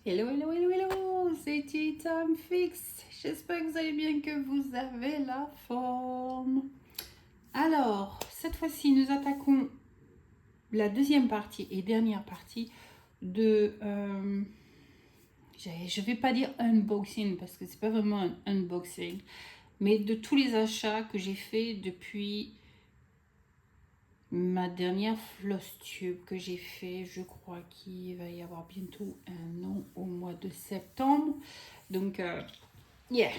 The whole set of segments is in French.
Hello, hello, hello, hello, c'est Tea Time Fix. J'espère que vous allez bien, que vous avez la forme. Alors, cette fois-ci, nous attaquons la deuxième partie et dernière partie de... je vais pas dire unboxing parce que c'est pas vraiment un unboxing, mais de tous les achats que j'ai fait depuis ma dernière floss tube que j'ai fait. Je crois qu'il va y avoir bientôt un an au mois de septembre. Donc, yeah,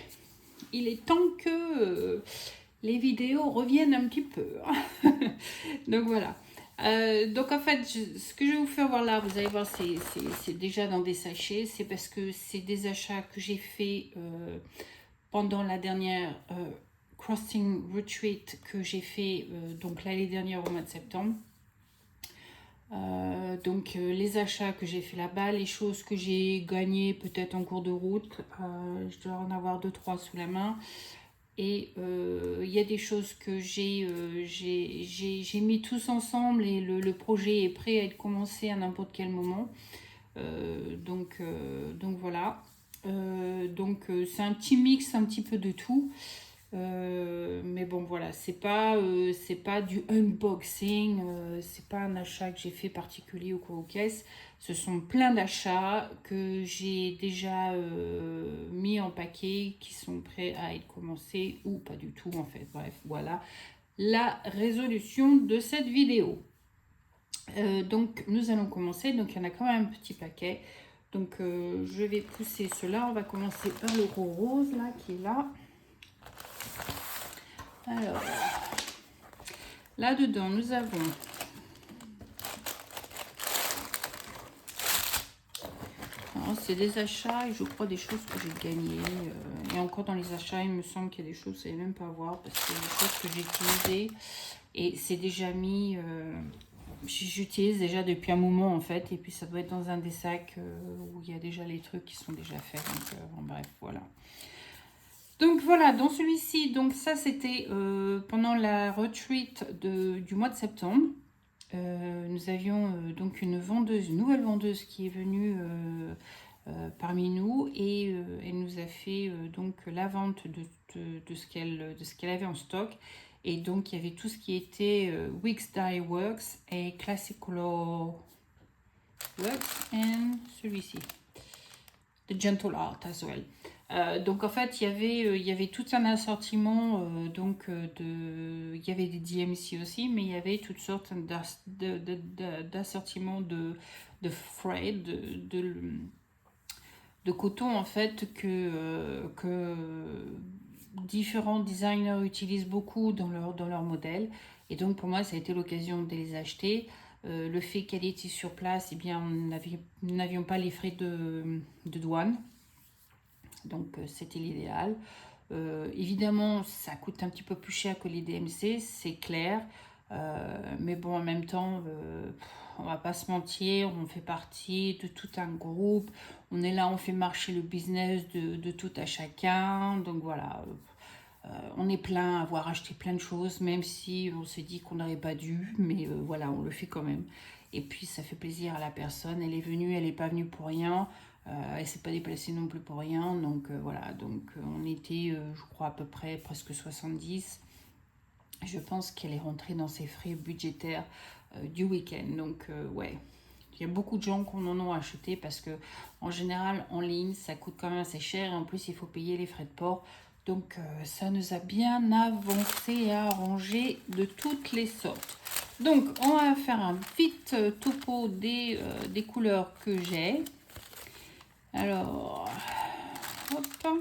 il est temps que les vidéos reviennent un petit peu. Donc voilà. Donc en fait, ce que je vais vous faire voir là, vous allez voir, c'est déjà dans des sachets. C'est parce que c'est des achats que j'ai fait pendant la dernière Crossing Retreat que j'ai fait donc l'année dernière au mois de septembre. Donc les achats que j'ai fait là-bas, les choses que j'ai gagnées peut-être en cours de route, je dois en avoir 2-3 sous la main. Et il y a des choses que j'ai mis tous ensemble et le projet est prêt à être commencé à n'importe quel moment. Donc voilà. C'est un petit mix un petit peu de tout. Mais bon voilà, c'est pas du unboxing, c'est pas un achat que j'ai fait particulier au cours aux caisses. Ce sont plein d'achats que j'ai déjà mis en paquet, qui sont prêts à être commencés ou pas du tout en fait. Bref, voilà la résolution de cette vidéo. Donc nous allons commencer. Donc il y en a quand même un petit paquet. Donc je vais pousser cela. On va commencer par le gros rose là qui est là. Alors, là-dedans, nous avons c'est des achats et je crois des choses que j'ai gagnées. Et encore dans les achats, il me semble qu'il y a des choses que je ne savais même pas voir parce que c'est des choses que j'ai utilisées et c'est déjà mis. J'utilise déjà depuis un moment en fait, et puis ça doit être dans un des sacs où il y a déjà les trucs qui sont déjà faits. Donc, bon, bref, voilà. Donc voilà, dans celui-ci, donc ça c'était pendant la retreat du mois de septembre. Nous avions donc une nouvelle vendeuse qui est venue parmi nous et elle nous a fait donc la vente de ce qu'elle avait en stock. Et donc il y avait tout ce qui était Wix Dye Works et Classic Color Works et celui-ci, The Gentle Art as well. Donc en fait il y avait tout un assortiment il y avait des DMC aussi, mais il y avait toutes sortes d'assortiments de thread, de coton en fait que différents designers utilisent beaucoup dans leur modèle. Et donc pour moi ça a été l'occasion de les acheter. Le fait qu'elle était sur place, eh bien nous n'avions pas les frais de douane. Donc c'était l'idéal. Évidemment, ça coûte un petit peu plus cher que les DMC, c'est clair. Mais bon, en même temps, on va pas se mentir, on fait partie de tout un groupe. On est là, on fait marcher le business de tout à chacun. Donc voilà, on est plein à avoir acheté plein de choses, même si on s'est dit qu'on n'aurait pas dû. Mais voilà, on le fait quand même. Et puis ça fait plaisir à la personne. Elle est venue, elle n'est pas venue pour rien. Elle s'est pas déplacée non plus pour rien. Donc voilà, donc on était, je crois, à peu près presque 70. Je pense qu'elle est rentrée dans ses frais budgétaires du week-end. Donc ouais, il y a beaucoup de gens qui en ont acheté parce que en général en ligne ça coûte quand même assez cher et en plus il faut payer les frais de port. Donc ça nous a bien avancé et arrangé de toutes les sortes. Donc on va faire un vite topo des couleurs que j'ai. Alors, hop, on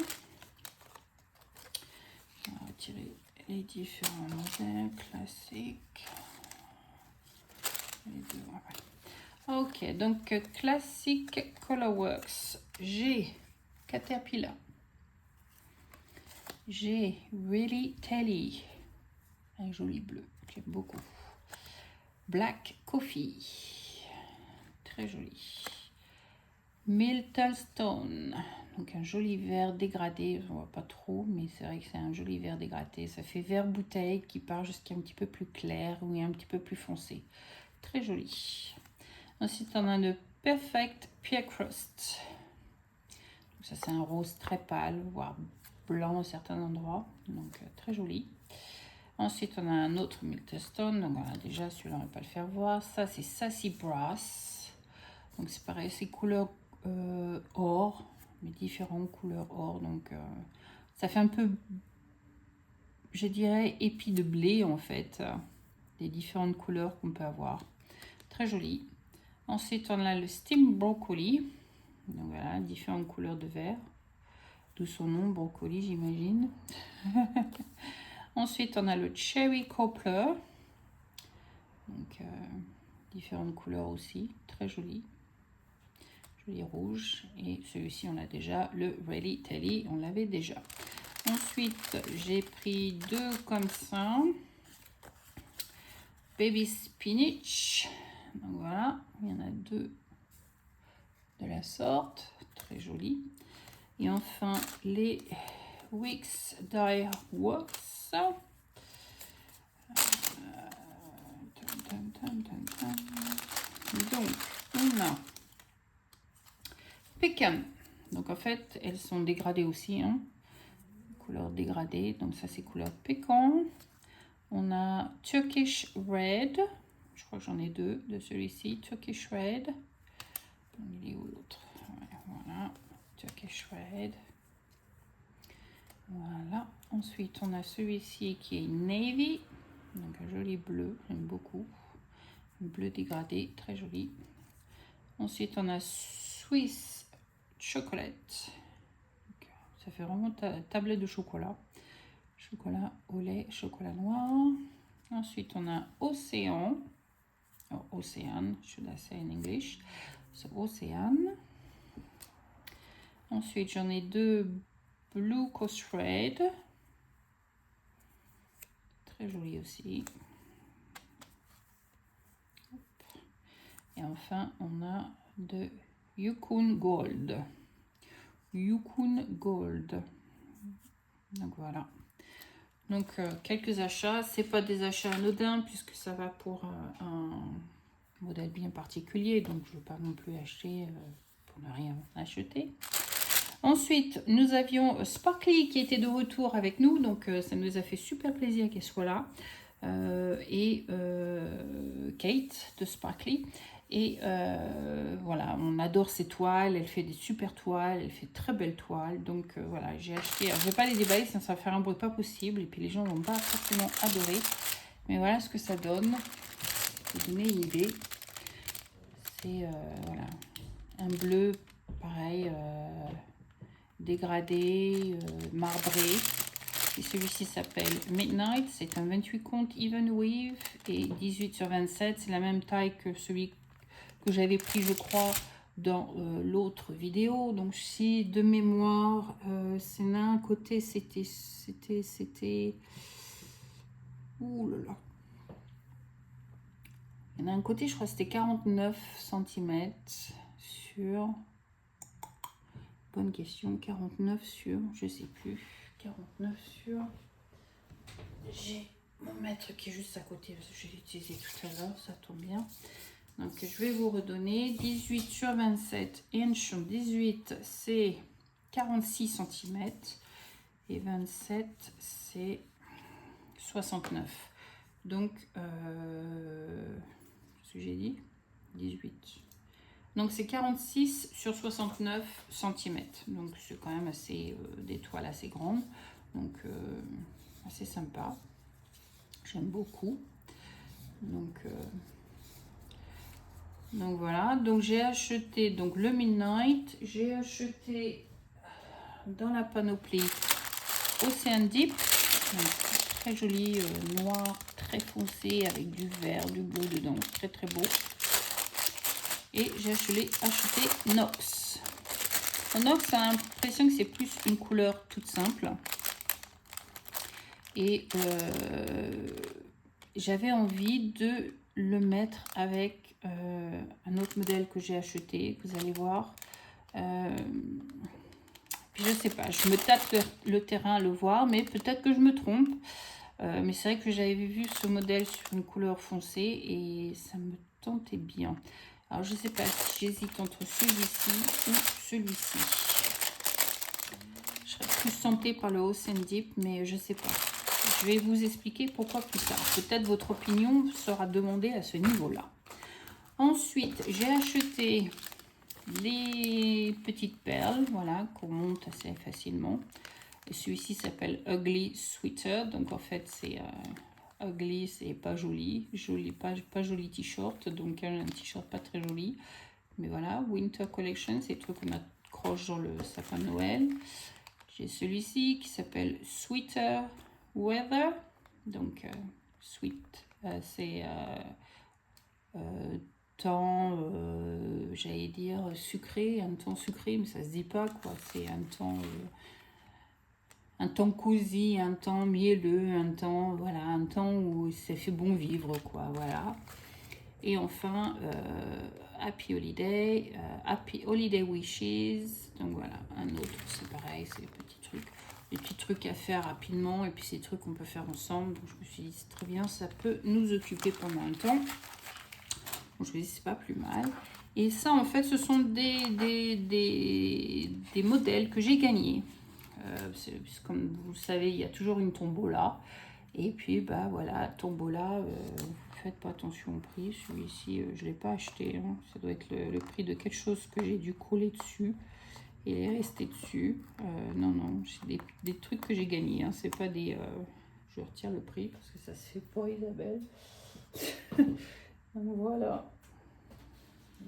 va retirer les différents modèles classiques. Les deux, ouais. Ok, donc Classic Colorworks. J'ai Caterpillar. J'ai Really Telly. Un joli bleu, j'aime beaucoup. Black Coffee. Très joli. Milestone, donc un joli vert dégradé, on voit pas trop, mais c'est vrai que c'est un joli vert dégradé. Ça fait vert bouteille qui part jusqu'à un petit peu plus clair ou un petit peu plus foncé. Très joli. Ensuite, on a le Perfect Pierre Crust. Ça c'est un rose très pâle, voire blanc à certains endroits, donc très joli. Ensuite on a un autre Milestone, donc voilà, déjà celui-là on va pas le faire voir. Ça c'est Sassy Brass, donc c'est pareil, c'est couleur or, mais différentes couleurs or, donc ça fait un peu, je dirais, épi de blé en fait, les différentes couleurs qu'on peut avoir, très joli. Ensuite on a le Steam Broccoli, donc voilà, différentes couleurs de vert, d'où son nom, brocoli j'imagine. Ensuite on a le Cherry Cobbler, donc différentes couleurs aussi, très joli. Joli rouge. Et celui-ci on l'a déjà, le Ready Telly, on l'avait déjà. Ensuite j'ai pris deux comme ça, Baby Spinach, donc voilà, il y en a deux de la sorte, très joli. Et enfin les Wix Die Works, donc on a Pecan, donc en fait elles sont dégradées aussi, hein. Couleur dégradée, donc ça c'est couleur pécan. On a Turkish Red, je crois que j'en ai deux de celui-ci, Turkish Red. Il est où l'autre? Ouais, voilà, Turkish Red. Voilà, ensuite on a celui-ci qui est Navy, donc un joli bleu, j'aime beaucoup. Un bleu dégradé, très joli. Ensuite on a Swiss Chocolate, donc, ça fait vraiment tablette de chocolat. Chocolat au lait, chocolat noir. Ensuite, on a Océan. Oh, Ocean, should I say in English? So, Océan. Ensuite, j'en ai deux Blue Coast Red. Très joli aussi. Et enfin, on a de Yukon Gold. Yukon Gold. Donc voilà. Donc quelques achats, c'est pas des achats anodins puisque ça va pour un modèle bien particulier, donc je ne veux pas non plus acheter pour ne rien acheter. Ensuite nous avions Sparkly qui était de retour avec nous, donc ça nous a fait super plaisir qu'elle soit là, et Kate de Sparkly. Et voilà, on adore ces toiles, elle fait des super toiles, elle fait très belles toiles. Donc voilà, j'ai acheté, alors, je ne vais pas les déballer, sinon ça va faire un bruit pas possible. Et puis les gens ne vont pas forcément adorer. Mais voilà ce que ça donne, pour vous donner une idée. C'est voilà, un bleu pareil, dégradé, marbré. Et celui-ci s'appelle Midnight, c'est un 28 compte Even Weave et 18 sur 27. C'est la même taille que celui que j'avais pris, je crois, dans l'autre vidéo. Donc si de mémoire, c'est d'un côté, c'était ouh là là, il y en a un côté, je crois que c'était 49 cm sur, bonne question, 49 sur, je sais plus, 49 sur, j'ai mon mètre qui est juste à côté parce que je l'ai utilisé tout à l'heure, ça tombe bien. Donc je vais vous redonner 18 sur 27 inch. 18 c'est 46 cm et 27 c'est 69. Donc ce que j'ai dit 18. Donc c'est 46 sur 69 cm. Donc c'est quand même assez des toiles assez grandes. Donc assez sympa. J'aime beaucoup. Donc voilà, donc j'ai acheté donc le Midnight, j'ai acheté dans la panoplie Ocean Deep, donc très joli noir, très foncé avec du vert, du bleu dedans, très très beau. Et j'ai acheté Nox. Nox, j'ai l'impression que c'est plus une couleur toute simple. Et j'avais envie de le mettre avec un autre modèle que j'ai acheté, vous allez voir. Puis je sais pas, je me tâte le terrain à le voir, mais peut-être que je me trompe. Mais c'est vrai que j'avais vu ce modèle sur une couleur foncée et ça me tentait bien. Alors je sais pas si j'hésite entre celui-ci ou celui-ci. plus tenté par le Haus and Deep, mais je sais pas. Je vais vous expliquer pourquoi plus tard. Peut-être votre opinion sera demandée à ce niveau-là. Ensuite, j'ai acheté les petites perles, voilà, qu'on monte assez facilement. Celui-ci s'appelle Ugly Sweater, donc en fait c'est ugly, c'est pas joli, pas joli t-shirt, donc un t-shirt pas très joli. Mais voilà, Winter Collection, c'est le truc qu'on accroche dans le sapin de Noël. J'ai celui-ci qui s'appelle Sweeter Weather, donc sweet, c'est temps, j'allais dire sucré, un temps sucré, mais ça se dit pas quoi, c'est un temps cosy, un temps mielleux, un temps, voilà, un temps où ça fait bon vivre quoi, voilà. Et enfin, Happy Holiday Wishes, donc voilà, un autre, c'est pareil, c'est des petits trucs à faire rapidement, et puis c'est des trucs qu'on peut faire ensemble, donc je me suis dit c'est très bien, ça peut nous occuper pendant un temps. Donc je me dis c'est pas plus mal. Et ça en fait ce sont des modèles que j'ai gagnés. Comme vous le savez, il y a toujours une tombola. Et puis bah voilà, tombola, faites pas attention au prix. Celui-ci, je ne l'ai pas acheté. Hein. Ça doit être le prix de quelque chose que j'ai dû coller dessus. Et il est resté dessus. Non, c'est des trucs que j'ai gagnés. Hein. C'est pas des... je retire le prix parce que ça se fait pas, Isabelle. Voilà.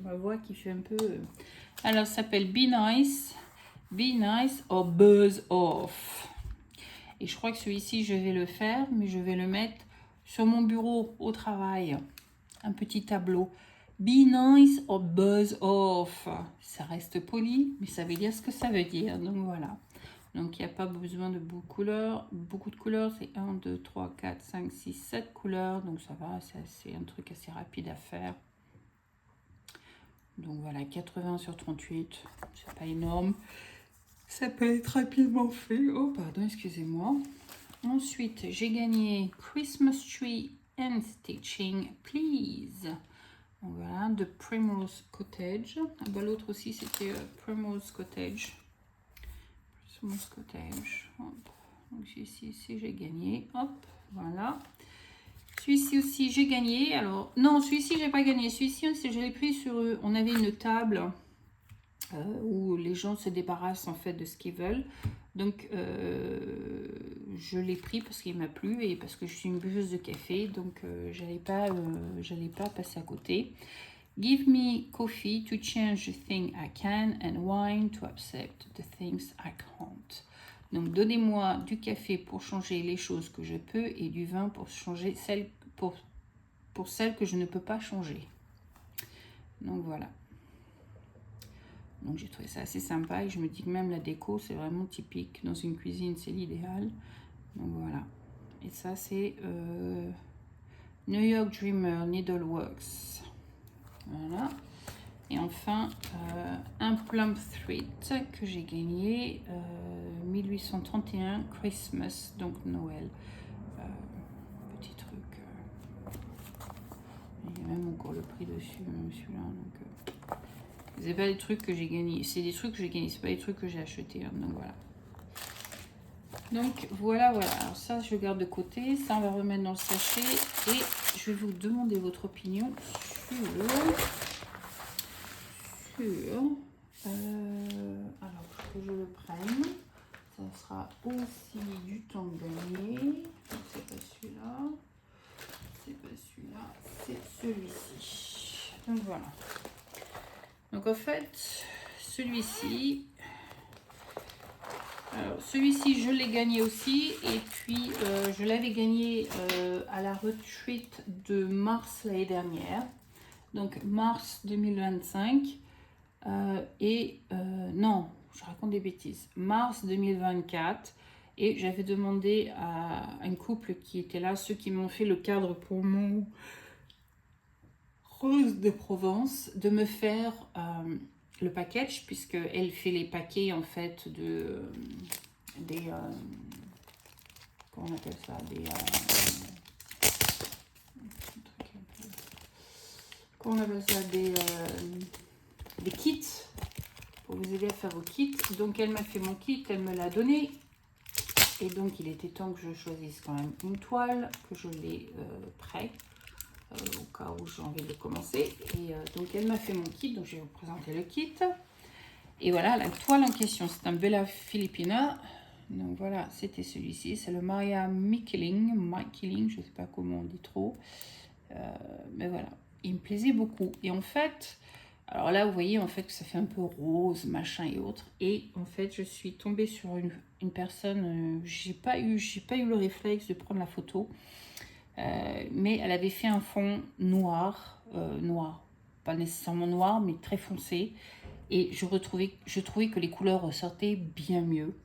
Ma voix qui fait un peu... Alors, ça s'appelle Be Nice or Buzz Off. Et je crois que celui-ci, je vais le faire, mais je vais le mettre sur mon bureau au travail. Un petit tableau. Be nice or buzz off. Ça reste poli, mais ça veut dire ce que ça veut dire. Donc voilà. Donc il n'y a pas besoin de beaucoup de couleurs. C'est 1, 2, 3, 4, 5, 6, 7 couleurs. Donc ça va, c'est un truc assez rapide à faire. Donc voilà, 80 sur 38. C'est pas énorme. Ça peut être rapidement fait. Oh, pardon, excusez-moi. Ensuite, j'ai gagné Christmas Tree and Stitching, Please. Donc voilà, de Primrose Cottage. Ah bah, l'autre aussi, c'était Primrose Cottage. Primrose Cottage. Hop. Donc ici, j'ai gagné. Hop, voilà. Celui-ci aussi, j'ai gagné. Alors, non, celui-ci, j'ai pas gagné. Celui-ci, je l'ai pris sur... on avait une table... où les gens se débarrassent en fait de ce qu'ils veulent. Donc je l'ai pris parce qu'il m'a plu et parce que je suis une buveuse de café, donc j'allais pas passer à côté. Give me coffee to change the thing I can and wine to accept the things I can't. Donc donnez-moi du café pour changer les choses que je peux et du vin pour changer celles que je ne peux pas changer. Donc voilà. Donc j'ai trouvé ça assez sympa et je me dis que même la déco c'est vraiment typique. Dans une cuisine c'est l'idéal. Donc voilà. Et ça c'est New York Dreamer Needleworks. Voilà. Et enfin un plum thread que j'ai gagné 1831 Christmas, donc Noël. Petit truc. Il y a même encore le prix dessus, même celui-là. Donc c'est pas des trucs que j'ai gagnés, c'est des trucs que j'ai gagnés, c'est pas des trucs que j'ai achetés. Hein, donc voilà. Donc voilà. Alors ça, je garde de côté. Ça, on va remettre dans le sachet. Et je vais vous demander votre opinion alors que je le prenne. Ça sera aussi du temps gagné. C'est pas celui-là. C'est pas celui-là. C'est celui-ci. Donc voilà. Donc en fait, celui-ci, je l'ai gagné aussi. Et puis, je l'avais gagné à la retreat de mars l'année dernière. Donc, mars 2025. Non, je raconte des bêtises. Mars 2024. Et j'avais demandé à un couple qui était là, ceux qui m'ont fait le cadre pour mon Rose de Provence, de me faire... le package, puisque elle fait les paquets en fait comment on appelle ça, comment on appelle ça, des kits pour vous aider à faire vos kits. Donc elle m'a fait mon kit, elle me l'a donné. Et donc il était temps que je choisisse quand même une toile, que je l'ai prêt, au cas où j'ai envie de commencer. Et donc elle m'a fait mon kit, donc je vais vous présenter le kit. Et voilà, la toile en question, c'est un Bella Filipina. Donc voilà, c'était celui-ci, c'est le Maria Mickeling, je ne sais pas comment on dit trop. Mais voilà, il me plaisait beaucoup. Et en fait, alors là, vous voyez en fait que ça fait un peu rose, machin et autres. Et en fait, je suis tombée sur une personne, j'ai pas eu le réflexe de prendre la photo. Mais elle avait fait un fond noir, pas nécessairement noir, mais très foncé. Et je trouvais que les couleurs ressortaient bien mieux.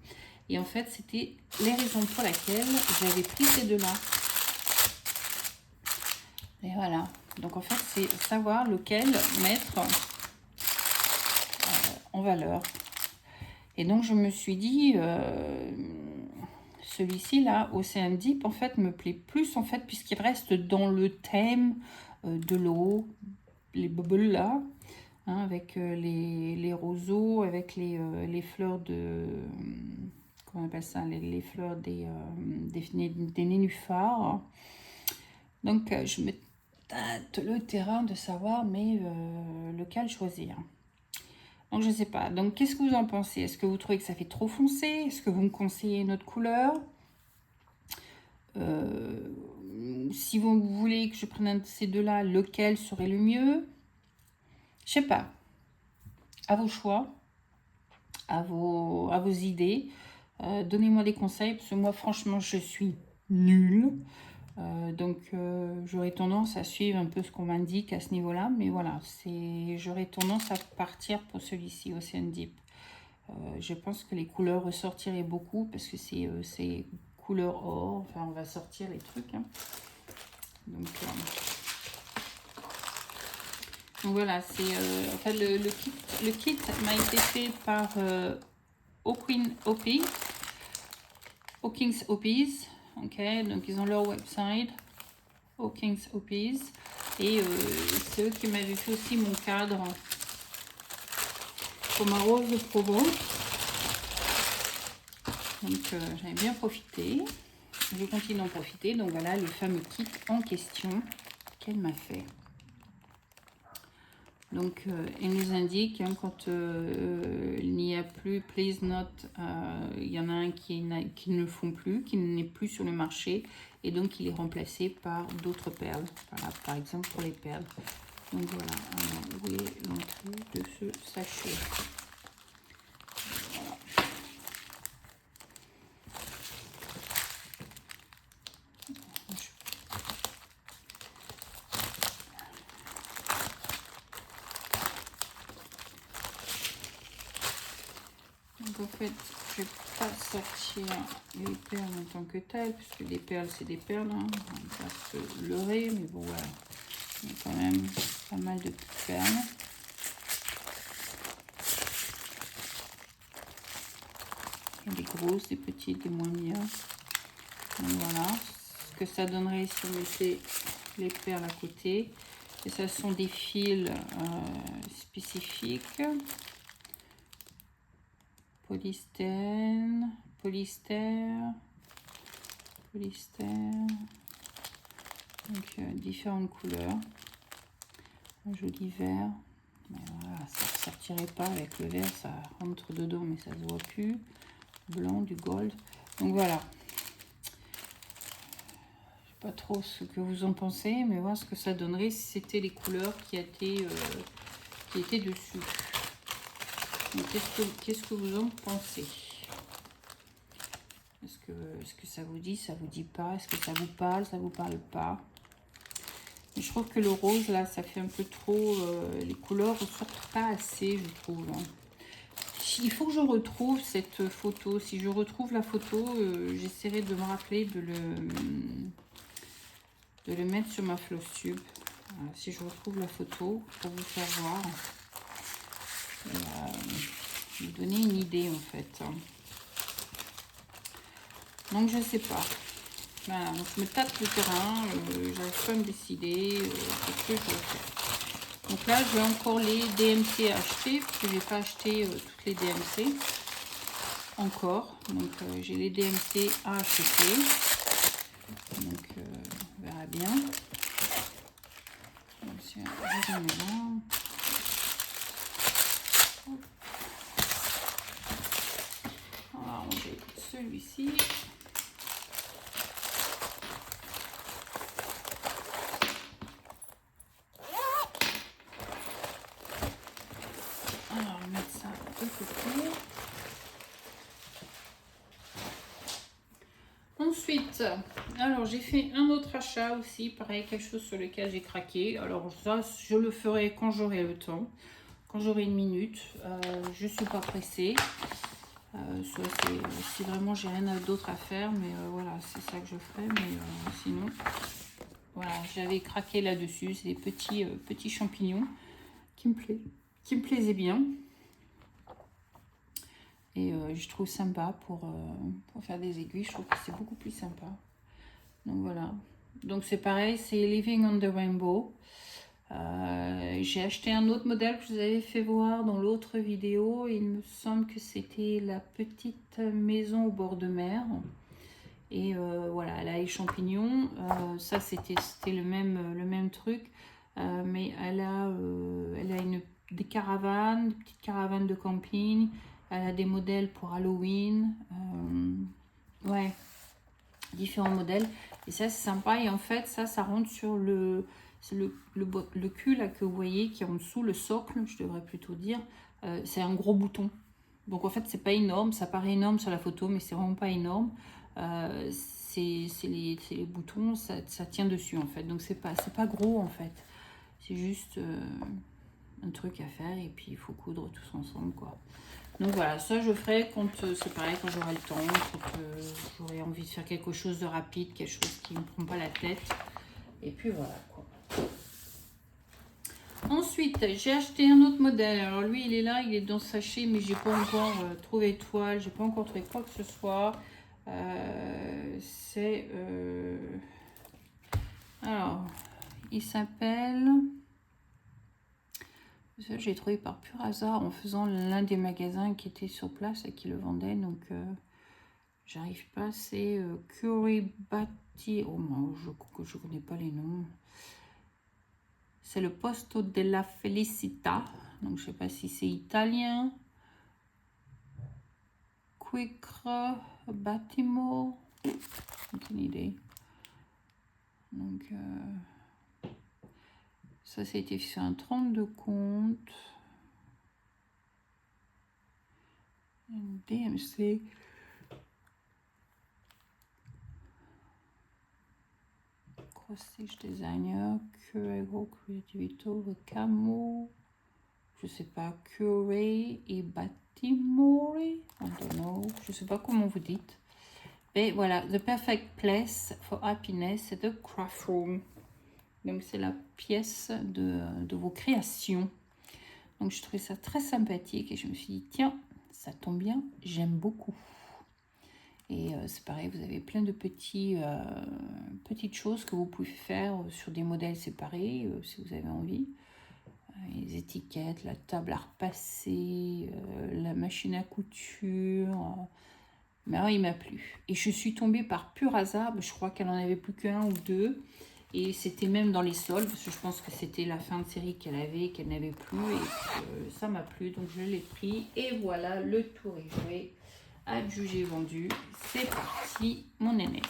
Et en fait, c'était les raisons pour lesquelles j'avais pris ces deux-là. Et voilà. Donc en fait, c'est savoir lequel mettre en valeur. Et donc je me suis dit, celui-ci là, Ocean Deep, en fait, me plaît plus en fait, puisqu'il reste dans le thème de l'eau, les bubbles là. Hein, avec les roseaux, avec les fleurs de... Comment on appelle ça? Les fleurs des nénuphars. Donc, je me tâte le terrain de savoir, mais lequel choisir. Donc, je ne sais pas. Donc, qu'est-ce que vous en pensez? Est-ce que vous trouvez que ça fait trop foncé? Est-ce que vous me conseillez une autre couleur? Si vous voulez que je prenne un de ces deux-là, lequel serait le mieux? Je sais pas. À vos choix, à vos idées. Donnez-moi des conseils, parce que moi, franchement, je suis nulle. Donc, j'aurais tendance à suivre un peu ce qu'on m'indique à ce niveau-là. Mais voilà, j'aurais tendance à partir pour celui-ci, Ocean Deep. Je pense que les couleurs ressortiraient beaucoup, parce que c'est couleur or. Enfin, on va sortir les trucs. Hein. Donc voilà, c'est en fait, le kit m'a été fait par Hawkins Oppies, ok, donc ils ont leur website, Hawkins Oppies, et c'est eux qui m'avaient fait aussi mon cadre pour ma rose de Provence. Donc j'avais bien profité, je continue d'en profiter. Donc voilà le fameux kit en question qu'elle m'a fait. Donc, elle nous indique, hein, quand il n'y a plus Please Not, il y en a un qui ne le font plus, qui n'est plus sur le marché, et donc il est remplacé par d'autres perles. Voilà, par exemple pour les perles. Donc voilà, alors, où est l'entrée de ce sachet? Voilà. Donc en fait, je ne vais pas sortir les perles en tant que telles, puisque des perles, c'est des perles. Hein. On va pas se leurrer, mais bon, voilà. Il y a quand même pas mal de petites perles. Il y a des grosses, des petites, des moins bien. Donc voilà, ce que ça donnerait si on mettait les perles à côté. Et ça sont des fils spécifiques. Polystène, polyester. Donc différentes couleurs. Un joli vert. Mais voilà, ça ne sortirait pas avec le vert, ça rentre dedans, mais ça se voit plus. Blanc, du gold. Donc voilà. Je sais pas trop ce que vous en pensez, mais voir ce que ça donnerait si c'était les couleurs qui étaient dessus. Qu'est-ce que vous en pensez? Est-ce que ça vous dit pas? Est-ce que ça vous parle pas? Mais je trouve que le rose, là, ça fait un peu trop... les couleurs ressortent pas assez, je trouve. Hein. Il faut que je retrouve cette photo. Si je retrouve la photo, j'essaierai de me rappeler de le mettre sur ma floss tube. Voilà, si je retrouve la photo, pour vous faire voir. Vous donner une idée, en fait. Donc, je sais pas. Voilà, donc je me tape le terrain, j'arrive pas à me décider, qu'est-ce que je vais faire. Donc là, j'ai encore les DMC à acheter, parce que je n'ai pas acheté toutes les DMC encore. Donc j'ai les DMC à acheter. Donc on verra bien. Donc, je remets là. On va ranger celui-ci. Alors, on va mettre ça de côté. Ensuite, alors j'ai fait un autre achat aussi, pareil, quelque chose sur lequel j'ai craqué. Alors ça, je le ferai quand j'aurai le temps, quand j'aurai une minute. Je ne suis pas pressée. Soit si vraiment j'ai rien d'autre à faire, mais voilà, c'est ça que je ferai. Mais sinon, voilà, j'avais craqué là-dessus. C'est des petits champignons qui me plaisaient bien. Et je trouve sympa pour faire des aiguilles. Je trouve que c'est beaucoup plus sympa. Donc voilà. Donc c'est pareil, c'est Living on the Rainbow. J'ai acheté un autre modèle que je vous avais fait voir dans l'autre vidéo. Il me semble que c'était la petite maison au bord de mer. Et voilà, elle a les champignons. Ça, c'était le même truc. Mais elle a des caravanes, des petites caravanes de camping. Elle a des modèles pour Halloween. Ouais, différents modèles. Et ça, c'est sympa. Et en fait, ça rentre sur le cul là que vous voyez qui est en dessous, le socle, je devrais plutôt dire. C'est un gros bouton. Donc en fait, c'est pas énorme. Ça paraît énorme sur la photo, mais c'est vraiment pas énorme. C'est les boutons, ça tient dessus en fait. Donc c'est pas gros en fait. C'est juste un truc à faire et puis il faut coudre tous ensemble quoi. Donc voilà, ça je ferai quand c'est pareil, quand j'aurai le temps, quand j'aurai envie de faire quelque chose de rapide, quelque chose qui ne me prend pas la tête. Et puis voilà quoi. Ensuite, j'ai acheté un autre modèle. Alors lui, il est là, il est dans le sachet, mais j'ai pas encore trouvé de toile, j'ai pas encore trouvé quoi que ce soit. Alors, il s'appelle... J'ai trouvé par pur hasard en faisant l'un des magasins qui était sur place et qui le vendait. Donc, j'arrive pas. C'est Curibati. Oh non, je connais pas les noms. C'est le Posto della Felicità. Donc, je sais pas si c'est italien. Quick Battimo. Aucune idée. Donc, ça a été fait sur un 32 compte. DMC. Cross Stitch Designer. Curego Creativito. Camo. Je sais pas. Curé et Battimori. I don't know. Je sais pas comment vous dites. Et voilà. The Perfect Place for Happiness. C'est de Craft Room. Donc c'est la pièce de vos créations. Donc je trouvais ça très sympathique et je me suis dit tiens, ça tombe bien, j'aime beaucoup. Et c'est pareil, vous avez plein de petites choses que vous pouvez faire sur des modèles séparés si vous avez envie. Les étiquettes, la table à repasser, la machine à couture. Mais alors, il m'a plu. Et je suis tombée par pur hasard, je crois qu'elle en avait plus qu'un ou deux. Et c'était même dans les soldes, parce que je pense que c'était la fin de série qu'elle avait, qu'elle n'avait plus. Et ça m'a plu, donc je l'ai pris. Et voilà, le tour est joué. Adjugé, vendu. C'est parti, mon NS.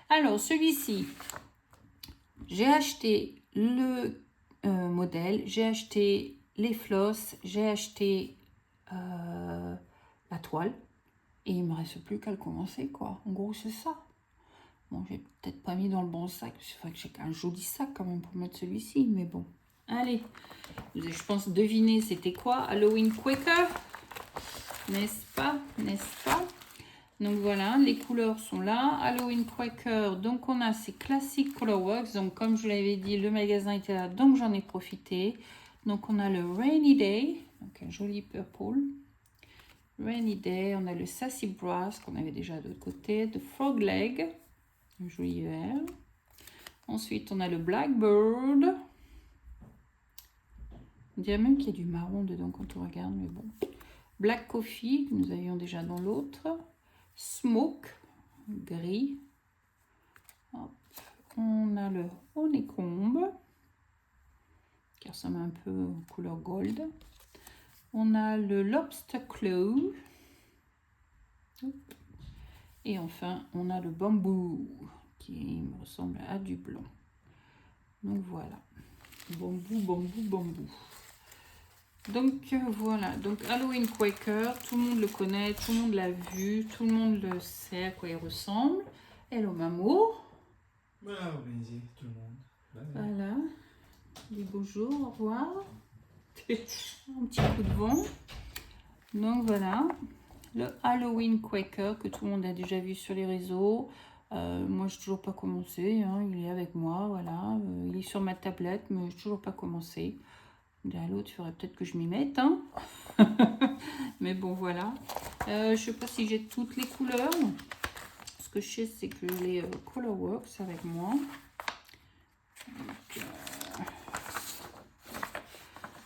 Alors, celui-ci, j'ai acheté le modèle, j'ai acheté les flosses, j'ai acheté la toile. Et il ne me reste plus qu'à le commencer, quoi. En gros, c'est ça. Bon, j'ai peut-être pas mis dans le bon sac. Il faudrait que j'ai un joli sac quand même pour mettre celui-ci. Mais bon, allez. Je pense deviner c'était quoi. Halloween Quaker. N'est-ce pas? N'est-ce pas? Donc voilà, les couleurs sont là. Halloween Quaker. Donc on a ces classiques Colorworks. Donc comme je vous l'avais dit, le magasin était là. Donc j'en ai profité. Donc on a le Rainy Day. Donc un joli purple. Rainy Day. On a le Sassy Brass qu'on avait déjà de l'autre côté. The Frog Leg. Un joli vert. Ensuite, on a le Blackbird. On dirait même qu'il y a du marron dedans quand on regarde, mais bon. Black Coffee, que nous avions déjà dans l'autre. Smoke, gris. Hop. On a le Honeycomb, qui ressemble un peu aux couleurs gold. On a le Lobster Claw. Et enfin, on a le Bamboo, qui me ressemble à du blanc. Donc voilà. Bambou, bambou, bambou. Donc voilà, donc Halloween Quaker, tout le monde le connaît, tout le monde l'a vu, tout le monde le sait à quoi il ressemble. Hello Mamo. Voilà, organisé, tout le monde. Voilà, des beaux jours, au revoir. Un petit coup de vent. Donc voilà, le Halloween Quaker que tout le monde a déjà vu sur les réseaux. Moi, je n'ai toujours pas commencé, hein, il est avec moi, voilà. Il est sur ma tablette, mais je n'ai toujours pas commencé. Là, l'autre, il faudrait peut-être que je m'y mette, hein. Mais bon, voilà. Je ne sais pas si j'ai toutes les couleurs. Ce que je sais, c'est que les Colorworks avec moi. Donc,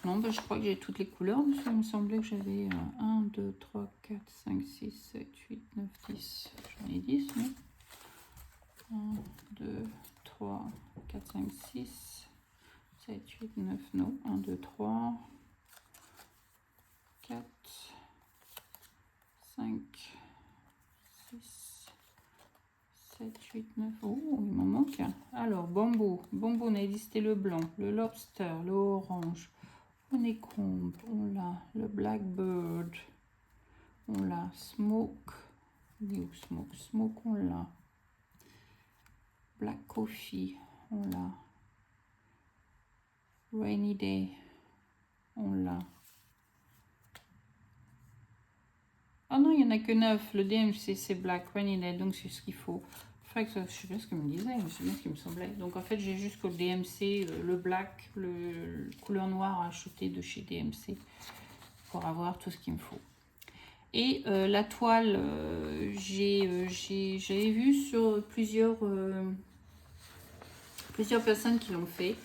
non, bah, je crois que j'ai toutes les couleurs. Il me semblait que j'avais 1, 2, 3, 4, 5, 6, 7, 8, 9, 10. J'en ai 10, non 1, 2, 3, 4, 5, 6, 7, 8, 9, non. 1, 2, 3, 4, 5, 6, 7, 8, 9. Oh, il m'en manque un. Alors, bambou. Bambou, on a dit c'était le blanc, le lobster, le orange. Honeycomb, on l'a. Le blackbird, on l'a. Smoke, new smoke, smoke, on l'a. Black coffee, on l'a. Rainy day, on l'a. Ah non, il n'y en a que 9. Le DMC, c'est black, rainy day, donc c'est ce qu'il faut. Enfin, je sais pas ce qu'il me disait, mais c'est bien ce qui me semblait. Donc en fait, j'ai jusqu'au DMC, le black, le couleur noire à acheter de chez DMC pour avoir tout ce qu'il me faut. Et la toile, j'avais vu sur plusieurs personnes qui l'ont fait.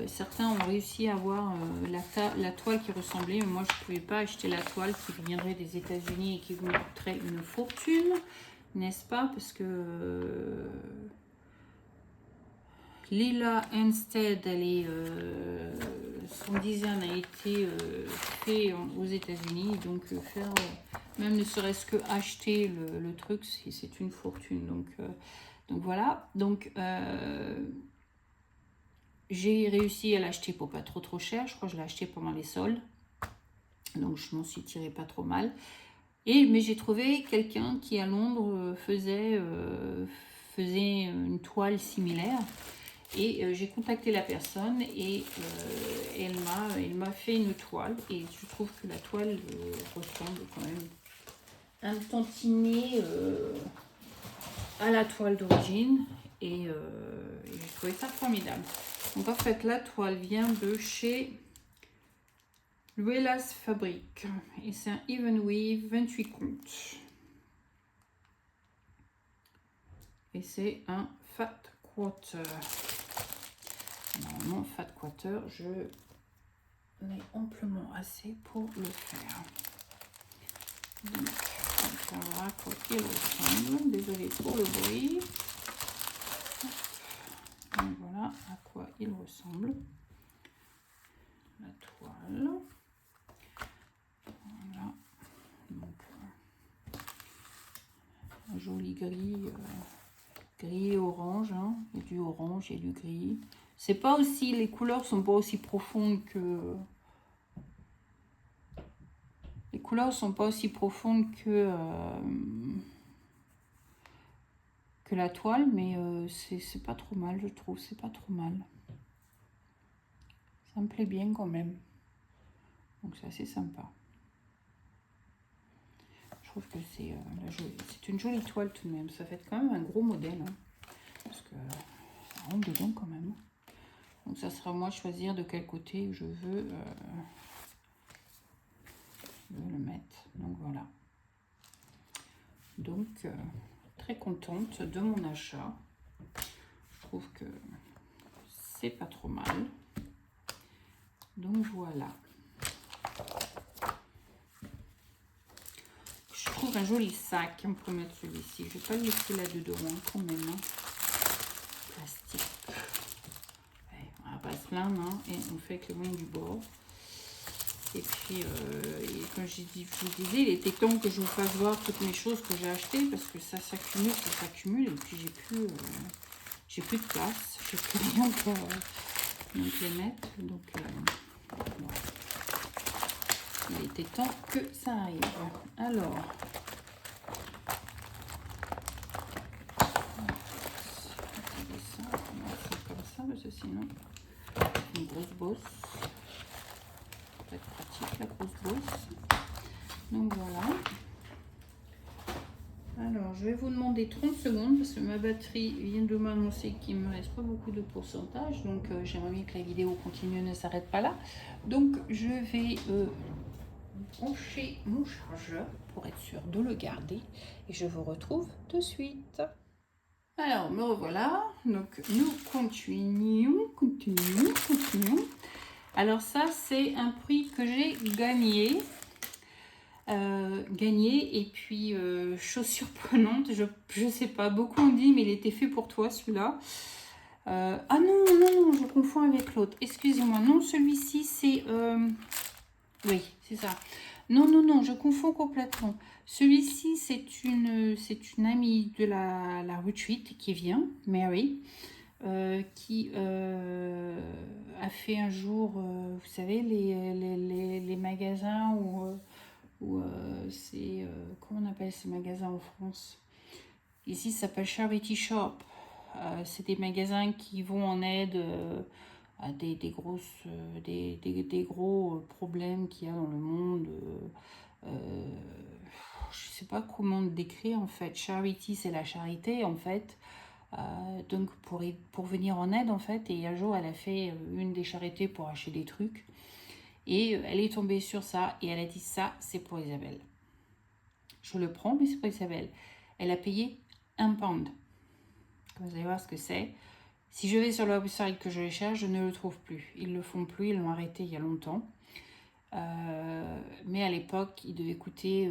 Certains ont réussi à avoir la toile qui ressemblait, mais moi je ne pouvais pas acheter la toile qui viendrait des États-Unis et qui me coûterait une fortune, n'est-ce pas? Parce que Lila Instead, son design a été fait aux États-Unis, donc faire même ne serait-ce que acheter le truc, c'est une fortune. Donc voilà. Donc j'ai réussi à l'acheter pour pas trop cher. Je crois que je l'ai acheté pendant les soldes, donc je m'en suis tiré pas trop mal. Mais j'ai trouvé quelqu'un qui à Londres faisait une toile similaire. Et j'ai contacté la personne et elle m'a fait une toile. Et je trouve que la toile ressemble quand même un tantinet à la toile d'origine. Et j'ai trouvé ça formidable. Donc en fait, la toile vient de chez Luella's Fabric. Et c'est un Even Weave 28 comptes. Et c'est un Fat Quarter. Normalement, Fat Quarter, je n'ai amplement assez pour le faire. Donc, on verra à quoi il ressemble. Désolée pour le bruit. Donc, voilà à quoi il ressemble. La toile. Voilà. Donc, un joli gris. Gris et orange. Hein. Il y a du orange et du gris. C'est pas aussi, les couleurs sont pas aussi profondes que... Les couleurs sont pas aussi profondes que la toile, mais c'est pas trop mal, je trouve. C'est pas trop mal. Ça me plaît bien quand même. Donc c'est assez sympa. Je trouve que c'est une jolie toile tout de même. Ça fait quand même un gros modèle. Hein, parce que ça rentre dedans quand même. Donc ça sera moi choisir de quel côté je veux le mettre. Donc voilà. Donc très contente de mon achat. Je trouve que c'est pas trop mal. Donc voilà. Je trouve un joli sac pour mettre celui-ci. Je vais pas le laisser là-dedans quand même. Hein. Plastique. Ouais, on va pas se plaindre. Hein, et on fait avec le moyen du bord. Et puis, comme je vous disais, il était temps que je vous fasse voir toutes mes choses que j'ai achetées parce que ça s'accumule. Et puis, j'ai plus de place. J'ai plus rien pour les mettre. Donc, voilà. Il était temps que ça arrive. Alors, comme ça, parce que sinon, une grosse bosse. Être pratique la grosse bosse. Donc voilà. Alors je vais vous demander 30 secondes parce que ma batterie vient de m'annoncer qu'il me reste pas beaucoup de pourcentage, donc j'aimerais bien que la vidéo continue, ne s'arrête pas là. Donc je vais brancher mon chargeur pour être sûr de le garder et je vous retrouve de suite. Alors me revoilà, donc nous continuons. Alors ça c'est un prix que j'ai gagné. Et puis chose surprenante, je sais pas, beaucoup ont dit mais il était fait pour toi celui-là. Ah non, je confonds avec l'autre, excusez-moi, non celui-ci c'est oui c'est ça, non, je confonds complètement. Celui-ci c'est une amie de la retreat qui vient, Mary, qui a fait un jour, vous savez, les magasins où c'est, comment on appelle ces magasins en France? Ici, ça s'appelle Charity Shop. C'est des magasins qui vont en aide à des gros problèmes qu'il y a dans le monde. Je sais pas comment décrire en fait. Charity, c'est la charité en fait. Donc pour venir en aide en fait. Et un jour, elle a fait une des charités pour acheter des trucs. Et elle est tombée sur ça et elle a dit ça, c'est pour Isabelle. Je le prends, mais c'est pour Isabelle. Elle a payé 1 pound. Vous allez voir ce que c'est. Si je vais sur le website que je les cherche, je ne le trouve plus. Ils le font plus, ils l'ont arrêté il y a longtemps. Mais à l'époque, il devait coûter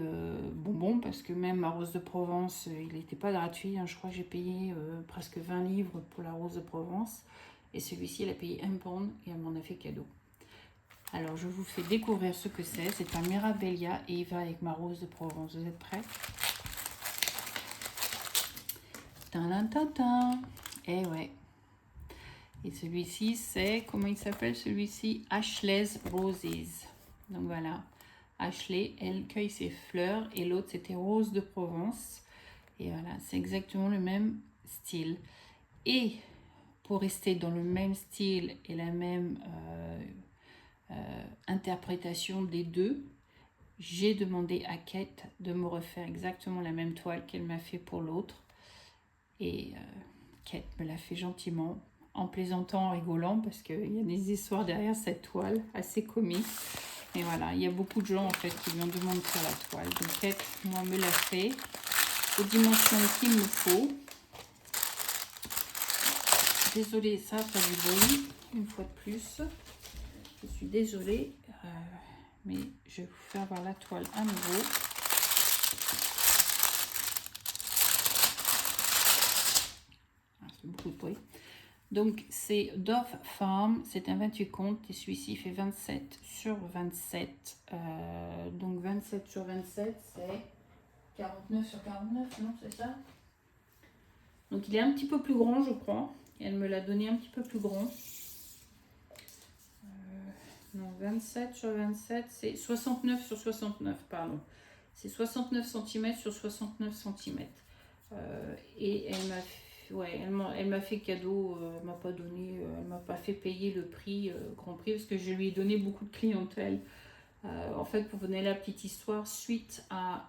bonbon parce que même ma rose de Provence, il n'était pas gratuit. Hein. Je crois que j'ai payé presque 20 livres pour la rose de Provence. Et celui-ci, elle a payé 1 pound et elle m'en a fait cadeau. Alors, je vous fais découvrir ce que c'est. C'est un Mirabellia et il va avec ma rose de Provence. Vous êtes prêts? Tintin. Eh ouais. Et celui-ci, c'est... Comment il s'appelle celui-ci? Ashley's Roses. Donc voilà. Ashley, elle cueille ses fleurs. Et l'autre, c'était Rose de Provence. Et voilà, c'est exactement le même style. Et pour rester dans le même style et la même... interprétation des deux, j'ai demandé à Kate de me refaire exactement la même toile qu'elle m'a fait pour l'autre et Kate me l'a fait gentiment en plaisantant, en rigolant parce qu'il y a des histoires derrière cette toile assez comiques et voilà, il y a beaucoup de gens en fait qui lui ont demandé de faire la toile, donc Kate moi me l'a fait aux dimensions qu'il me faut. Désolée, ça fait du bruit une fois de plus. Je suis désolée, mais je vais vous faire voir la toile à nouveau. C'est beaucoup de bruit. Donc, c'est Dove Farm, c'est un 28 comptes et celui-ci fait 27 sur 27. Donc, 27 sur 27, c'est 49 sur 49, non, c'est ça? Donc, il est un petit peu plus grand, je crois. Et elle me l'a donné un petit peu plus grand. Non, 27 sur 27, c'est 69 sur 69, pardon. C'est 69 cm sur 69 cm. Et elle m'a fait cadeau, elle m'a pas donné, elle m'a pas fait payer le prix, grand prix, parce que je lui ai donné beaucoup de clientèle. En fait, pour vous donner la petite histoire, suite à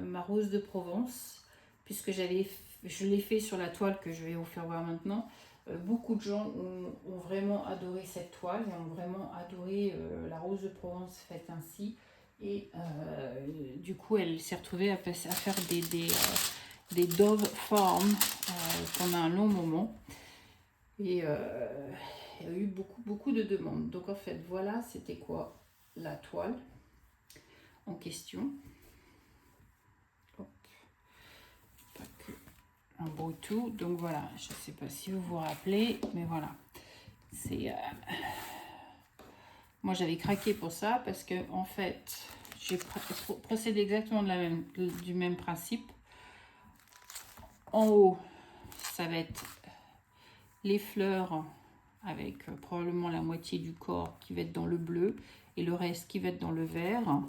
ma rose de Provence, puisque je l'ai fait sur la toile que je vais vous faire voir maintenant, beaucoup de gens ont vraiment adoré cette toile et ont vraiment adoré la rose de Provence faite ainsi. Et du coup, elle s'est retrouvée à faire des Dove Farm pendant un long moment. Et il y a eu beaucoup de demandes. Donc en fait, voilà, c'était quoi la toile en question. Hop. Pas que un beau tout. Donc voilà, je ne sais pas si vous vous rappelez, mais voilà. C'est moi j'avais craqué pour ça parce que en fait, j'ai procédé exactement du même principe. En haut, ça va être les fleurs avec probablement la moitié du corps qui va être dans le bleu et le reste qui va être dans le vert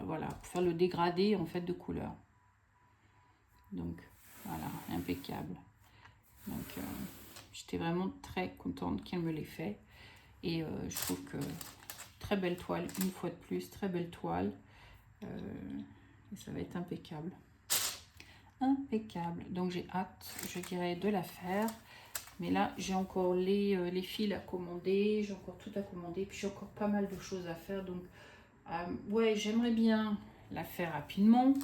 voilà, pour faire le dégradé en fait de couleur. Donc voilà, impeccable. Donc j'étais vraiment très contente qu'elle me l'ait fait et je trouve que très belle toile, une fois de plus, très belle toile et ça va être impeccable. Impeccable. Donc j'ai hâte, je dirais, de la faire. Mais là, j'ai encore les fils à commander, j'ai encore tout à commander, puis j'ai encore pas mal de choses à faire. Donc, ouais, j'aimerais bien la faire rapidement.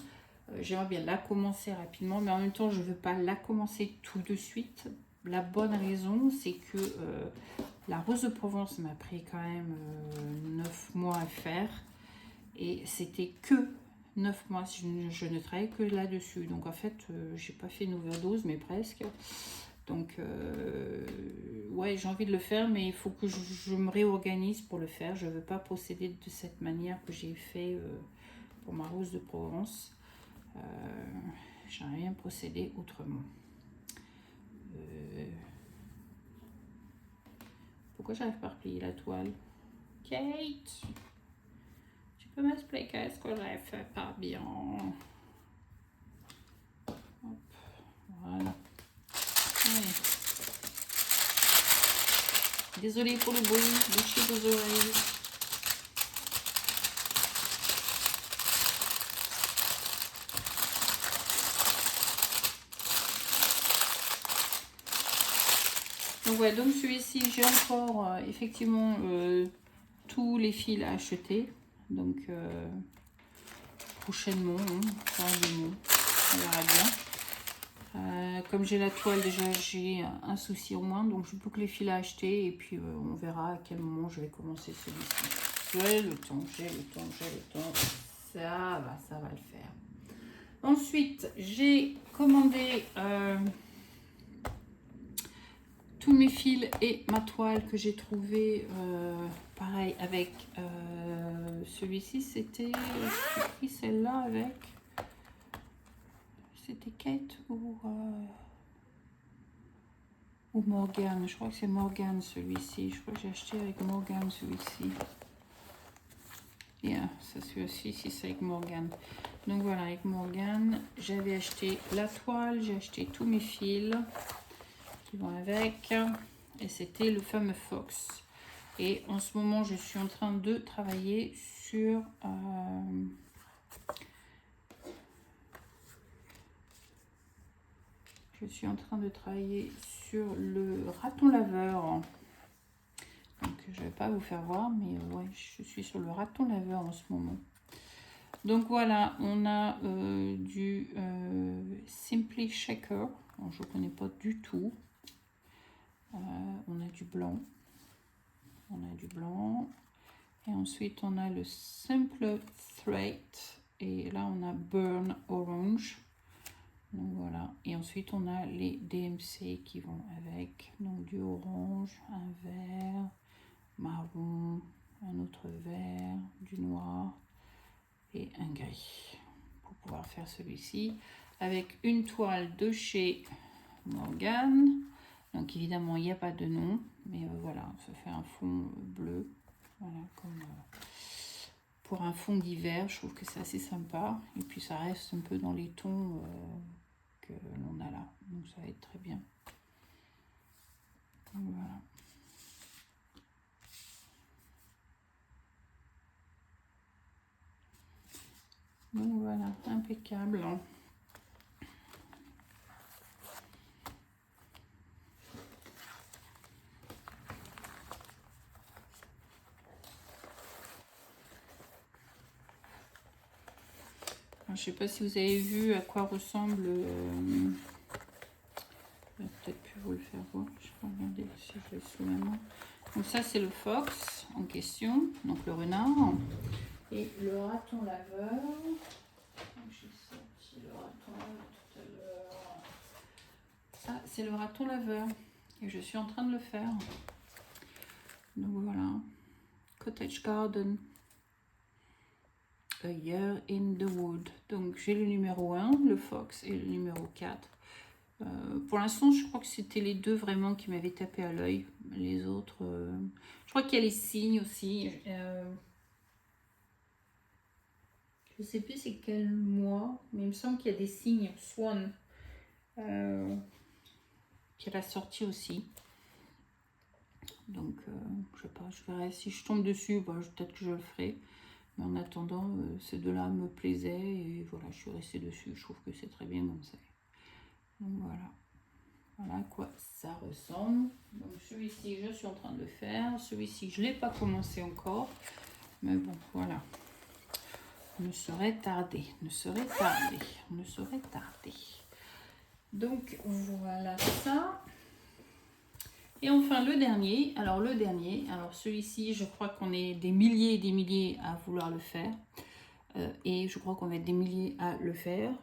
J'aimerais bien la commencer rapidement, mais en même temps, je ne veux pas la commencer tout de suite. La bonne raison, c'est que la Rose de Provence m'a pris quand même 9 mois à faire. Et c'était que 9 mois, je ne travaillais que là-dessus. Donc en fait, j'ai pas fait une overdose, mais presque. Donc ouais, j'ai envie de le faire, mais il faut que je me réorganise pour le faire. Je ne veux pas procéder de cette manière que j'ai fait pour ma Rose de Provence. J'aimerais bien procéder autrement. Pourquoi j'arrive pas à replier la toile? Kate, tu peux m'expliquer ce que j'ai fait pas bien? Hop, voilà. Ouais. Désolée pour le bruit, bouchez vos oreilles. Donc ouais, donc celui-ci, j'ai encore effectivement tous les fils à acheter. Donc prochainement, probablement, on verra bien. Comme j'ai la toile déjà, j'ai un souci au moins, donc je peux que les fils à acheter et puis on verra à quel moment je vais commencer celui-ci. J'ai le temps, ça va le faire. Ensuite, j'ai commandé tous mes fils et ma toile que j'ai trouvé pareil avec celui-ci. C'était, j'ai pris celle-là avec, c'était Kate ou Morgane. Je crois que c'est Morgane celui-ci. Je crois que j'ai acheté avec Morgane celui-ci. Yeah, ça celui-ci, si c'est avec Morgane. Donc voilà, avec Morgane, j'avais acheté la toile, j'ai acheté tous mes fils qui vont avec. Et c'était le fameux Fox. Et en ce moment, je suis en train de travailler sur le raton laveur. Donc je ne vais pas vous faire voir, mais ouais, je suis sur le raton laveur en ce moment. Donc voilà, on a du Simply Shaker. Alors, je ne connais pas du tout. On a du blanc. Et ensuite, on a le Simple Thread. Et là, on a Burn Orange. Donc voilà. Et ensuite, on a les DMC qui vont avec. Donc du orange, un vert, marron, un autre vert, du noir et un gris. Pour pouvoir faire celui-ci. Avec une toile de chez Morgane. Donc évidemment, il n'y a pas de nom. Mais voilà, ça fait un fond bleu. Voilà, comme pour un fond d'hiver, je trouve que c'est assez sympa. Et puis ça reste un peu dans les tons que l'on a là. Donc ça va être très bien. Donc, voilà. Donc voilà, impeccable. Je ne sais pas si vous avez vu à quoi ressemble peut-être plus vous le faire voir. Je vais regarder si je l'ai sous la main. Donc ça, c'est le fox en question, donc le renard. Et le raton laveur. J'ai sorti le raton laveur tout à l'heure. Ça, c'est le raton laveur. Et je suis en train de le faire. Donc voilà. Cottage Garden. A Year in the Wood. Donc j'ai le numéro 1, le fox, et le numéro 4. Pour l'instant, je crois que c'était les deux vraiment qui m'avaient tapé à l'œil. Les autres, je crois qu'il y a les signes aussi. Je sais plus c'est quel mois, mais il me semble qu'il y a des signes Swan qui est la sortie aussi. Donc, je sais pas, je verrai si je tombe dessus, bah, peut-être que je le ferai. Mais en attendant, ces deux-là me plaisaient et voilà, je suis restée dessus. Je trouve que c'est très bien comme ça. Donc voilà. Voilà à quoi ça ressemble. Donc celui-ci, je suis en train de le faire. Celui-ci, je ne l'ai pas commencé encore. Mais bon, voilà. On ne saurait tarder. Ne saurait tarder. On ne saurait tarder. Donc voilà ça. Et enfin le dernier. Alors le dernier. Alors celui-ci, je crois qu'on est des milliers et des milliers à vouloir le faire. Et je crois qu'on va être des milliers à le faire.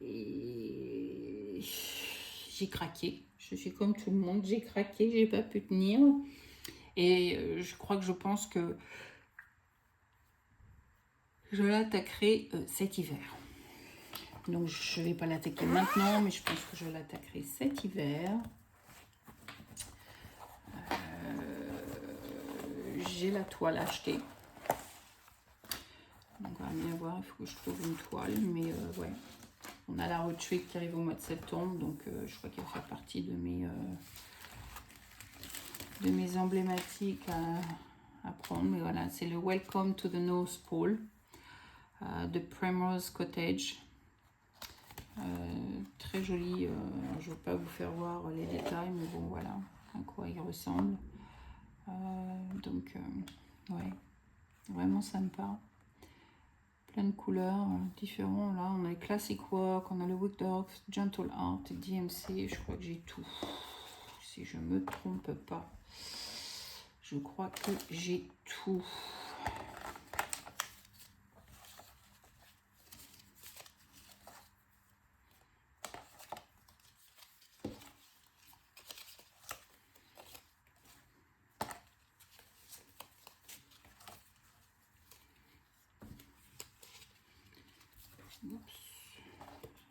Et j'ai craqué. Je suis comme tout le monde, j'ai craqué, j'ai pas pu tenir. Et je crois que je pense que je l'attaquerai cet hiver. Donc je vais pas l'attaquer maintenant, mais je pense que je l'attaquerai cet hiver. J'ai la toile achetée. Donc on va bien voir, il faut que je trouve une toile, mais ouais. On a la retweet qui arrive au mois de septembre, donc je crois qu'elle fait partie de mes emblématiques à prendre. Mais voilà, c'est le Welcome to the North Pole de Primrose Cottage. Très joli. Je ne vais pas vous faire voir les détails, mais bon, voilà à quoi il ressemble. Donc, ouais, vraiment sympa. Plein de couleurs différentes. Là, on a Classic Work, on a le Wood Dogs, Gentle Art, DMC. Je crois que j'ai tout. Si je me trompe pas. Je crois que j'ai tout.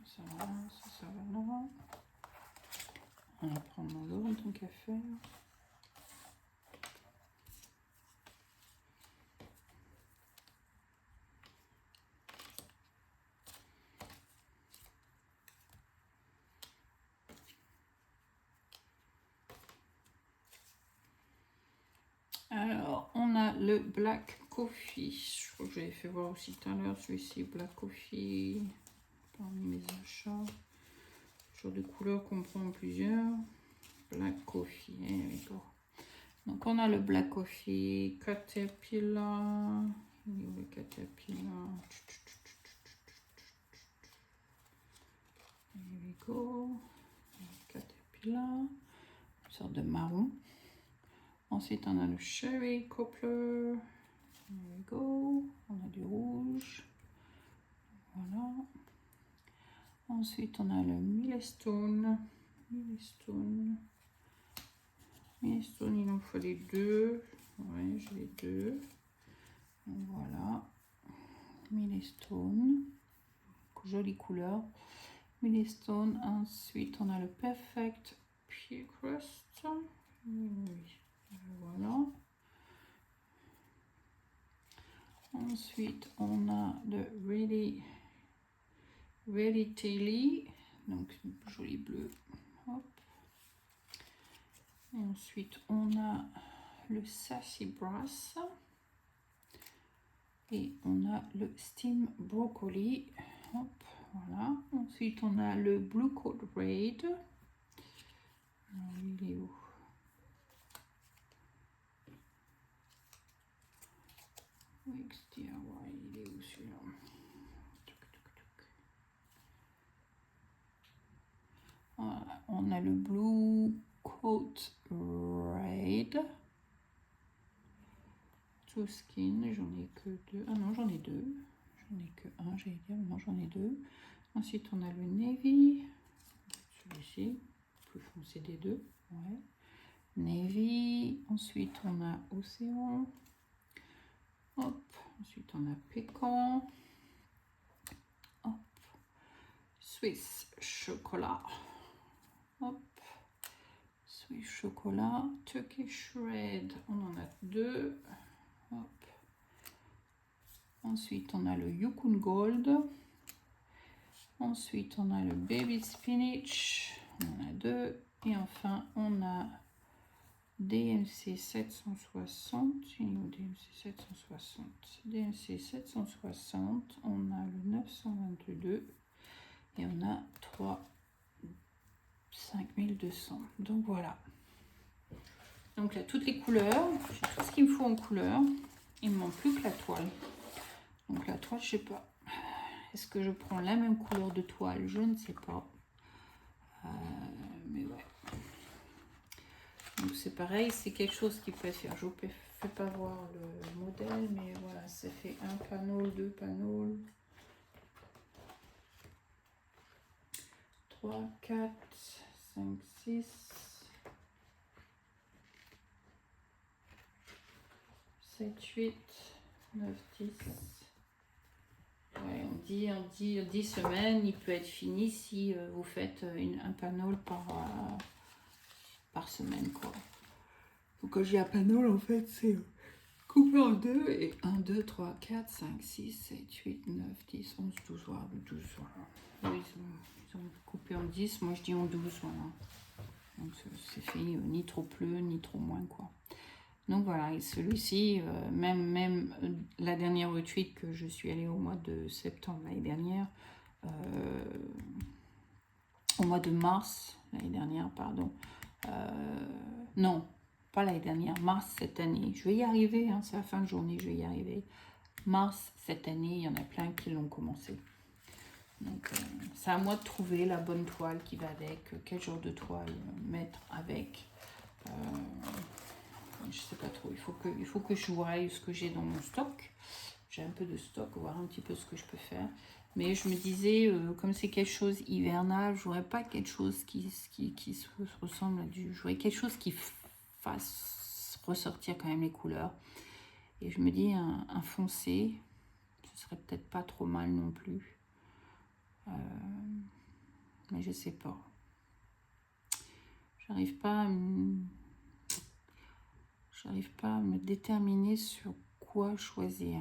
Ça va là, ça va là. On va prendre l'autre tant qu'à faire. Alors, on a le Black Coffee. Je crois que j'avais fait voir aussi tout à l'heure celui-ci, Black Coffee, parmi mes achats. Genre de couleurs qu'on prend en plusieurs. Black Coffee, d'accord. Donc, on a le Black Coffee, Caterpillar. Il est où le Caterpillar? Here we go. Caterpillar. Une sorte de marron. Ensuite, on a le Cherry Coupler. Here we go. On a du rouge. Voilà. Ensuite, on a le Millestone. Millestone, il en faut les deux. Ouais, j'ai les deux. Donc, voilà. Millestone. Jolie couleur. Millestone. Ensuite, on a le Perfect Pure Crust. Oui. Voilà. Ensuite, on a le Ready Taily, donc joli bleu. Hop. Et ensuite, on a le Sassy Brass. Et on a le Steam Broccoli. Hop, voilà. Ensuite, on a le Blue Coat Raid. Alors, il est où? XDIY, il est où celui-là? on a le Blue Coat Red. To Skin, j'en ai que deux. Ah non, j'en ai deux. J'en ai que un, j'allais dire. Non, j'en ai deux. Ensuite, on a le Navy. Celui-ci, plus foncé des deux. Ouais. Navy. Ensuite, on a Océan. Hop. Ensuite, on a Pécan. Hop. Swiss Chocolat. Hop. Swiss Chocolat. Turkish Red. On en a deux. Hop. Ensuite, on a le Yukon Gold. Ensuite, on a le Baby Spinach. On en a deux. Et enfin, on a DMC 760. DMC 760. DMC 760. On a le 922. Et on a 3 5200. Donc voilà. Donc là, toutes les couleurs. J'ai tout ce qu'il me faut en couleur. Il ne me manque plus que la toile. Donc la toile, je sais pas. Est-ce que je prends la même couleur de toile? Je ne sais pas. Mais ouais. Donc c'est pareil, c'est quelque chose qui peut faire. Je ne fais pas voir le modèle, mais voilà, ça fait un panneau, deux panneaux. 3, 4, 5, 6. 7, 8, 9, 10. Ouais, on dit 10 semaines, il peut être fini si vous faites un panneau par semaine, quoi. Donc quand j'ai un panneau, en fait, c'est coupé en deux, et 1, 2, 3, 4, 5, 6, 7, 8, 9, 10, 11, 12, voilà, 12, voilà. Ils ont coupé en 10, moi je dis en 12, voilà. Donc c'est fait ni trop plus, ni trop moins, quoi. Donc voilà, et celui-ci, même la dernière retweet que je suis allée au mois de septembre l'année dernière, au mois de mars l'année dernière, pardon, non, pas l'année dernière, mars cette année, je vais y arriver, hein, c'est la fin de journée, je vais y arriver, mars cette année, il y en a plein qui l'ont commencé. Donc c'est à moi de trouver la bonne toile qui va avec, quel genre de toile mettre avec. Je sais pas trop, il faut que je voie ce que j'ai dans mon stock. J'ai un peu de stock, voir un petit peu ce que je peux faire. Mais je me disais, comme c'est quelque chose hivernal, je voudrais pas quelque chose qui se ressemble à du... Je voudrais quelque chose qui fasse ressortir quand même les couleurs. Et je me dis, un foncé, ce serait peut-être pas trop mal non plus. Mais je sais pas. J'arrive pas à me déterminer sur quoi choisir.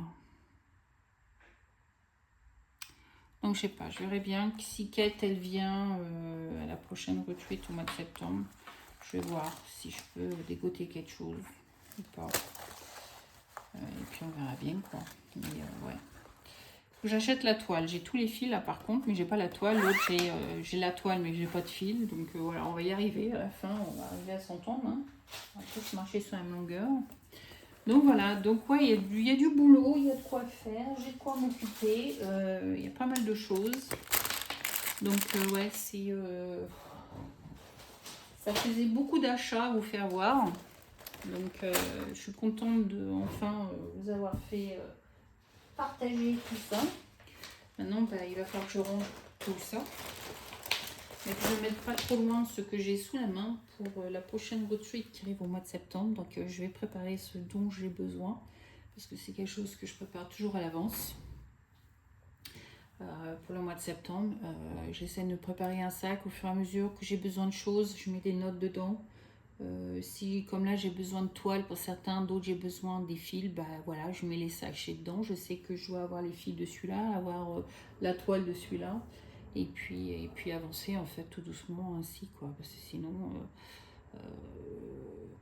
Donc je sais pas, je verrai bien si Kate elle vient à la prochaine retweet au mois de septembre. Je vais voir si je peux dégoter quelque chose ou pas. Et puis on verra bien quoi. Mais ouais. J'achète la toile. J'ai tous les fils là par contre, mais j'ai pas la toile. L'autre j'ai la toile mais j'ai pas de fil. Donc voilà, on va y arriver à la fin. On va arriver à s'entendre. Hein. On va tous marcher sur la même longueur. Donc voilà, donc ouais, il y a du boulot, il y a de quoi faire, j'ai de quoi m'occuper, il y a pas mal de choses. Donc ouais, ça faisait beaucoup d'achats à vous faire voir. Donc je suis contente de enfin vous avoir fait partager tout ça. Maintenant, il va falloir que je range tout ça. Mais que je ne mette pas trop loin ce que j'ai sous la main pour la prochaine retreat qui arrive au mois de septembre. Donc je vais préparer ce dont j'ai besoin. Parce que c'est quelque chose que je prépare toujours à l'avance. Pour le mois de septembre, j'essaie de me préparer un sac au fur et à mesure que j'ai besoin de choses. Je mets des notes dedans. Si comme là j'ai besoin de toile pour certains, d'autres j'ai besoin des fils, bah voilà, je mets les sachets dedans. Je sais que je dois avoir les fils de celui-là, avoir la toile de celui-là. Et puis avancer en fait tout doucement ainsi quoi, parce que sinon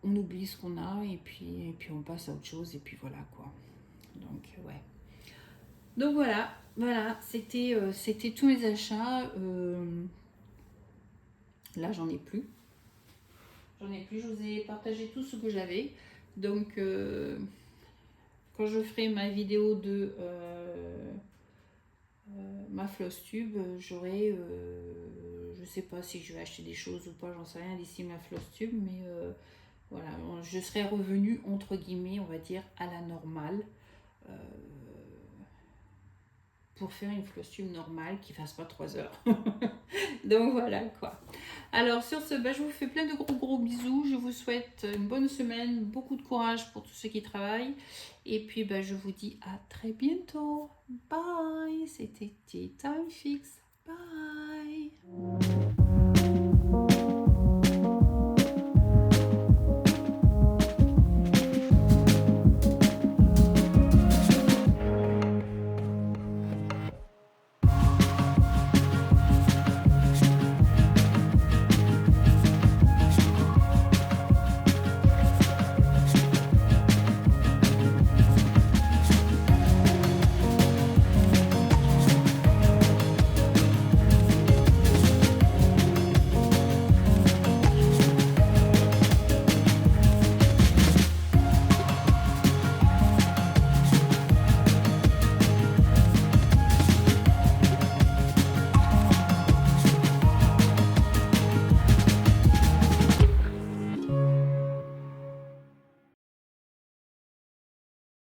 on oublie ce qu'on a et puis on passe à autre chose et puis voilà quoi. Donc ouais. Donc voilà, c'était tous mes achats. Là j'en ai plus. Je vous ai partagé tout ce que j'avais. Donc quand je ferai ma vidéo de ma floss tube, j'aurai je sais pas si je vais acheter des choses ou pas, j'en sais rien d'ici ma Flosstube, mais voilà, je serai revenue entre guillemets, on va dire, à la normale. euh, pour faire une Flosstube normale qui fasse pas 3 heures. Donc voilà quoi. Alors sur ce, je vous fais plein de gros bisous. Je vous souhaite une bonne semaine, beaucoup de courage pour tous ceux qui travaillent. Et puis je vous dis à très bientôt. Bye. C'était Tea Time Fix. Bye.